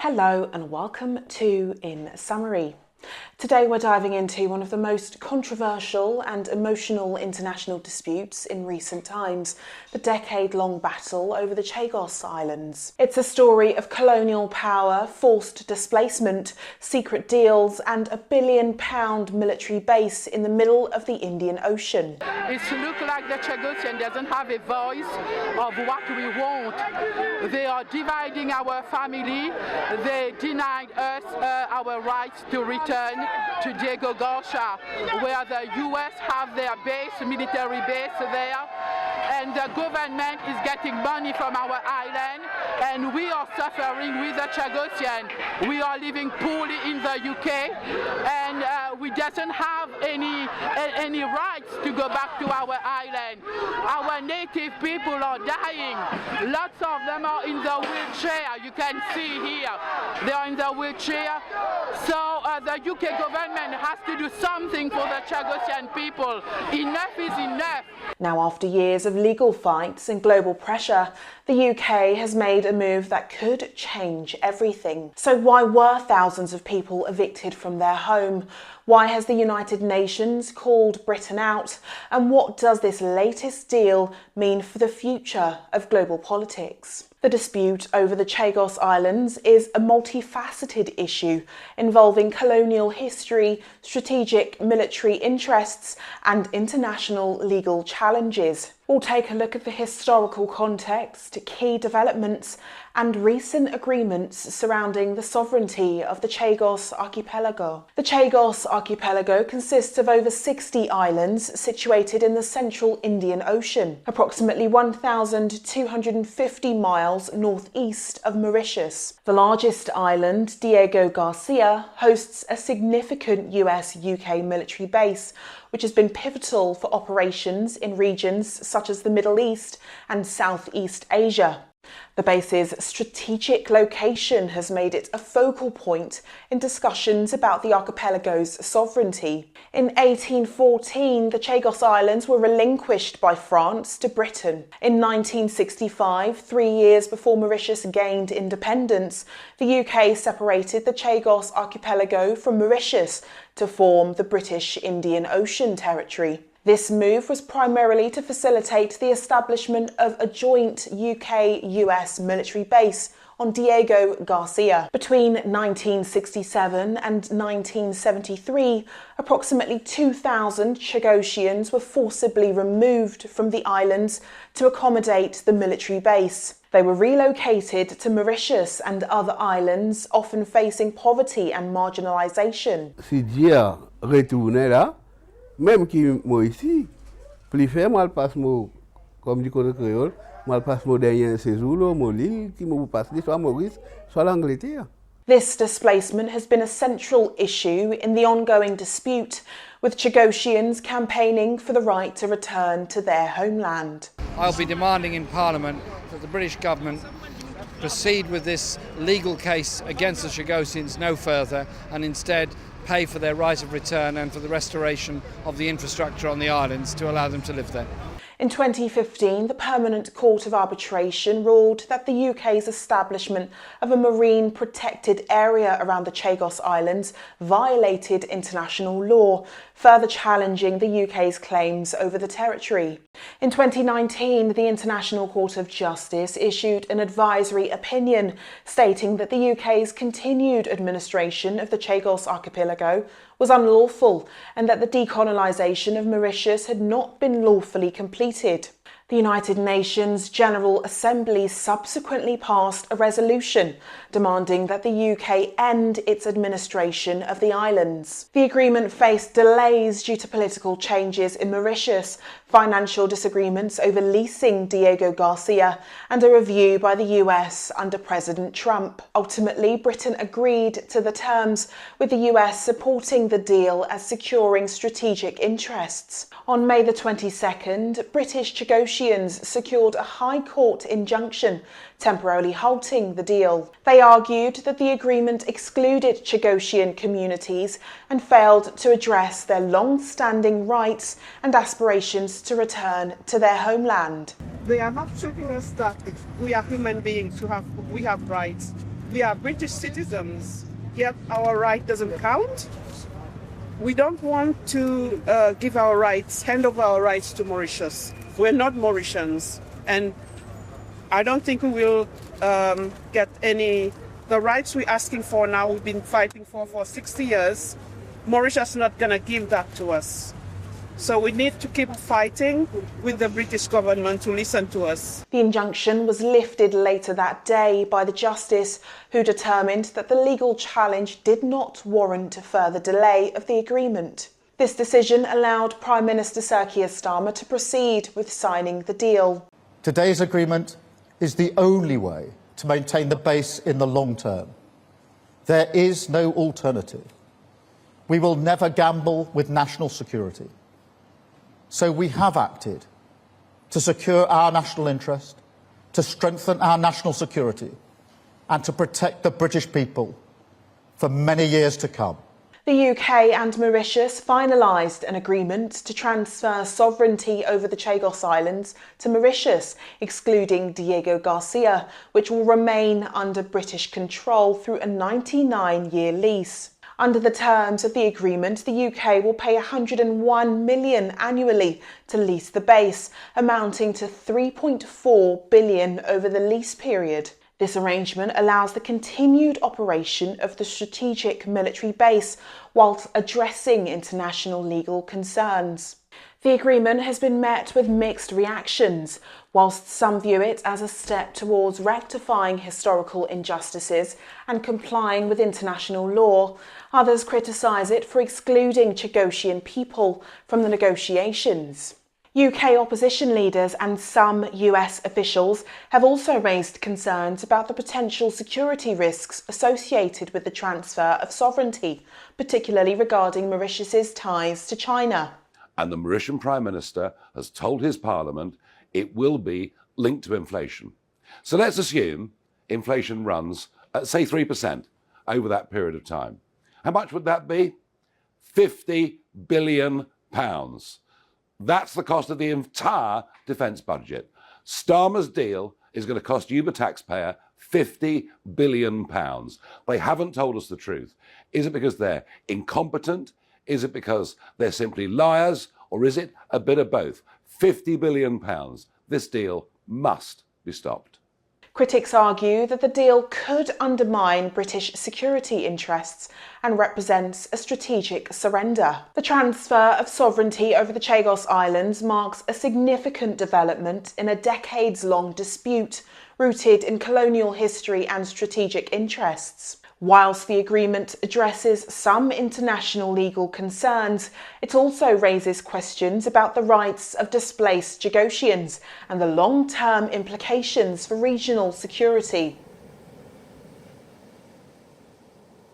Hello and welcome to In Summary. Today we're diving into one of the most controversial and emotional international disputes in recent times, the decade-long battle over the Chagos Islands. It's a story of colonial power, forced displacement, secret deals and a £1 billion military base in the middle of the Indian Ocean. It looks like the Chagossians doesn't have a voice of what we want. They are dividing our family. They denied us our rights to return to Diego Garcia, where the US have their base, military base there, and the government is getting money from our island, and we are suffering with the Chagossians. We are living poorly in the UK, and we doesn't have any rights to go back to our island. Our native people are dying. Lots of them are in the wheelchair. You can see here, they are in the wheelchair. So the UK government has to do something for the Chagossian people. Enough is enough. Now, after years of legal fights and global pressure, the UK has made a move that could change everything. So why were thousands of people evicted from their home? Why has the United Nations called Britain out? And what does this latest deal mean for the future of global politics? The dispute over the Chagos Islands is a multifaceted issue involving colonial history, strategic military interests, and international legal challenges. We'll take a look at the historical context, key developments, and recent agreements surrounding the sovereignty of the Chagos archipelago. The Chagos archipelago consists of over 60 islands situated in the central Indian Ocean, approximately 1,250 miles northeast of Mauritius. The largest island, Diego Garcia, hosts a significant US-UK military base, which has been pivotal for operations in regions such as the Middle East and Southeast Asia. The base's strategic location has made it a focal point in discussions about the archipelago's sovereignty. In 1814, the Chagos Islands were relinquished by France to Britain. In 1965, 3 years before Mauritius gained independence, the UK separated the Chagos archipelago from Mauritius to form the British Indian Ocean Territory. This move was primarily to facilitate the establishment of a joint UK-US military base on Diego Garcia. Between 1967 and 1973, approximately 2,000 Chagossians were forcibly removed from the islands to accommodate the military base. They were relocated to Mauritius and other islands, often facing poverty and marginalisation. Même qui moi ici, plus fait mal passe moi comme du côté créole, mal passe moi derrière séjour là, moi l'île qui me passe soit Maurice, soit l'Angleterre. This displacement has been a central issue in the ongoing dispute, with Chagossians campaigning for the right to return to their homeland. I'll be demanding in Parliament that the British government proceed with this legal case against the Chagossians no further and instead pay for their right of return and for the restoration of the infrastructure on the islands to allow them to live there. In 2015, the Permanent Court of Arbitration ruled that the UK's establishment of a marine protected area around the Chagos Islands violated international law, further challenging the UK's claims over the territory. In 2019, the International Court of Justice issued an advisory opinion stating that the UK's continued administration of the Chagos archipelago was unlawful and that the decolonisation of Mauritius had not been lawfully completed. The United Nations General Assembly subsequently passed a resolution demanding that the UK end its administration of the islands. The agreement faced delays due to political changes in Mauritius, financial disagreements over leasing Diego Garcia, and a review by the US under President Trump. Ultimately, Britain agreed to the terms, with the US supporting the deal as securing strategic interests. On May the 22nd, British Chagossians secured a High Court injunction temporarily halting the deal. They argued that the agreement excluded Chagossian communities and failed to address their long-standing rights and aspirations to return to their homeland. They are not treating us that we are human beings we have rights. We are British citizens, yet our right doesn't count. We don't want to hand over our rights to Mauritius. We're not Mauritians, and I don't think we will get the rights we're asking for now. We've been fighting for 60 years. Mauritius is not going to give that to us. So we need to keep fighting with the British government to listen to us. The injunction was lifted later that day by the justice, who determined that the legal challenge did not warrant a further delay of the agreement. This decision allowed Prime Minister Sir Keir Starmer to proceed with signing the deal. Today's agreement is the only way to maintain the base in the long term. There is no alternative. We will never gamble with national security. So we have acted to secure our national interest, to strengthen our national security, and to protect the British people for many years to come. The UK and Mauritius finalised an agreement to transfer sovereignty over the Chagos Islands to Mauritius, excluding Diego Garcia, which will remain under British control through a 99-year lease. Under the terms of the agreement, the UK will pay $101 million annually to lease the base, amounting to $3.4 billion over the lease period. This arrangement allows the continued operation of the strategic military base whilst addressing international legal concerns. The agreement has been met with mixed reactions. Whilst some view it as a step towards rectifying historical injustices and complying with international law, others criticise it for excluding Chagossian people from the negotiations. UK opposition leaders and some US officials have also raised concerns about the potential security risks associated with the transfer of sovereignty, particularly regarding Mauritius's ties to China. And the Mauritian Prime Minister has told his Parliament it will be linked to inflation. So let's assume inflation runs at, say, 3% over that period of time. How much would that be? £50 billion. That's the cost of the entire defence budget. Starmer's deal is going to cost you, the taxpayer, £50 billion. They haven't told us the truth. Is it because they're incompetent? Is it because they're simply liars? Or is it a bit of both? £50 billion. This deal must be stopped. Critics argue that the deal could undermine British security interests and represents a strategic surrender. The transfer of sovereignty over the Chagos Islands marks a significant development in a decades-long dispute rooted in colonial history and strategic interests. Whilst the agreement addresses some international legal concerns, it also raises questions about the rights of displaced Chagossians and the long-term implications for regional security.